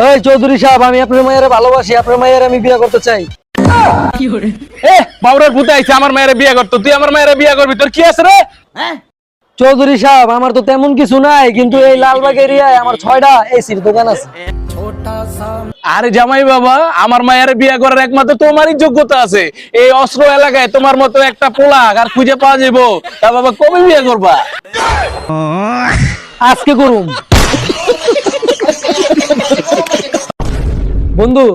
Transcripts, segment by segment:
এই চৌধুরী সাহেব, আমি আপনার মায়ের ভালোবাসি, আপনার মায়ের আমি বিয়ে করতে চাই। বাবুরের পুতে আইছে আমার মায়ের বিয়ে করতো, তুই আমার মায়ের বিয়ে করবি, তোর কি আছে রে? চৌধুরী সাহেব, আমার তো তেমন কিছু নাই, কিন্তু এই লালবাগ এরিয়ায় আমার 6টা এসির দোকান আছে। আরে জামাই বাবা, আমার মায়ের বিয়ে করার একমাত্র তোমারই যোগ্যতা আছে। এই অস্ত্র এলাকায় তোমার মতো একটা পোলা আর খুঁজে পাওয়া যাবো? তা বাবা কবে বিয়ে করবা? আজকে করুম। বন্ধু,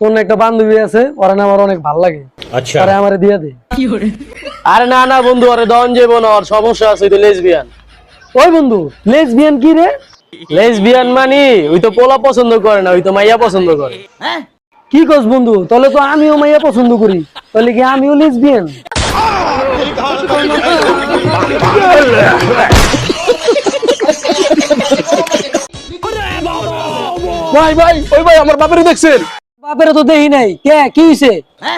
কোন একটা বান্ধবী আছে, ওরা না আমার অনেক ভালো লাগে। আচ্ছা, আরে আমারে দিয়া দে। আরে না না বন্ধু, আরে দন যাবো না, ওর সমস্যা আছে, ওই তো লেসবিয়ান। ওই বন্ধু, লেসবিয়ান কি রে? লেসবিয়ান মানে ওই তো পোলা পছন্দ করে না, ওই তো মাইয়া পছন্দ করে। কি কস বন্ধু? তাহলে তো আমিও মাইয়া পছন্দ করি, তাহলে কি আমিও লেসবিয়ান? ভাই ভাই, ওই ভাই আমার বাপের দেখছেন? বাপের তো দেখি নাই। কে কি হইছে?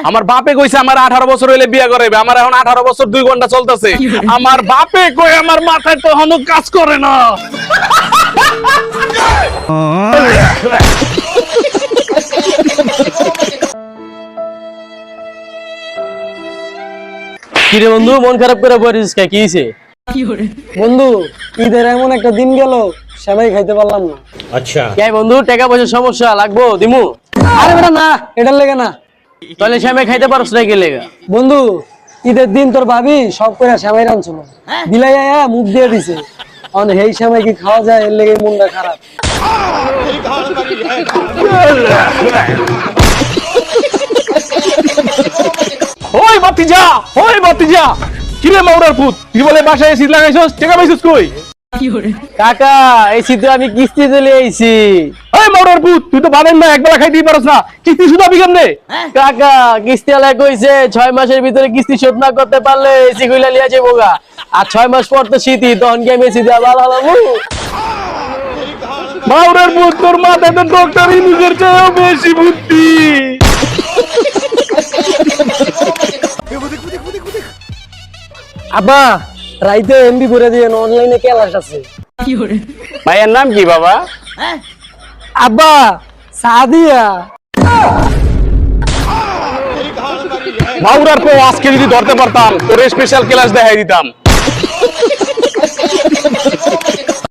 আমার বাপে কইছে আমার 18 বছর হইলে বিয়ে করাবে। আমার এখন 18 বছর 2 ঘন্টা চলতেছে। আমার বাপে কই আমার মাথায় তো এখনো কাজ করে না। কিরে বন্ধু, মন খারাপ করে বলিস কে? কি হইছে? বন্ধু, ঈদের এমন একটা দিন গেল, সেমাই খাইতে পারলাম না। কে বন্ধু, টাকা পয়সার সমস্যা লাগবো দিমু? আরে বেটা না, এটার লেগে না। তাহলে সেমাই খাইতে পারছ না কি লেগা? বন্ধু, ঈদের দিন তোর ভাবি সব করে সেমাই রাঁধছিল, বিলাই আয়া মুখ দিয়ে দিছে। অন হেই সেমাই কি খাওয়া যায়? এর লেগে মনটা খারাপ। ওই বাতিজা, ওই বাতিজা, কিরে মাউরার পুত, তুই বলে বাসায় এসি লাগাইছস, টাকা পাইছস কই? কাকা, এই শীতে আমি কিস্তি চলে আইছি। ওই মাউরার পুত, তুই তো বাদেন না, একবেলা খাইতেই পারছ না, কিস্তি শুধু আমি কেমনে? কাকা, কিস্তি আলা কইছে 6 মাসের ভিতরে কিস্তি শোধ না করতে পারলে এসি কইলা লিয়া যাবো গা। আর 6 মাস পর তো শীতই, তখন কি আমি এসি দেওয়া ভালো হবো? মাউরার পুত, তোর মাথায় তো ডক্টর ইনুজের চেয়েও বেশি বুদ্ধি। আব্বা, রাইতে এমবি করে দিয়ে অনলাইনে ক্লাস আছে। ভাইয়ের নাম কি বাবা? আব্বা, সাদিয়া। মাউরার পো, আজকে যদি ধরতে পারতাম তোর স্পেশাল ক্লাস দেখাই দিতাম।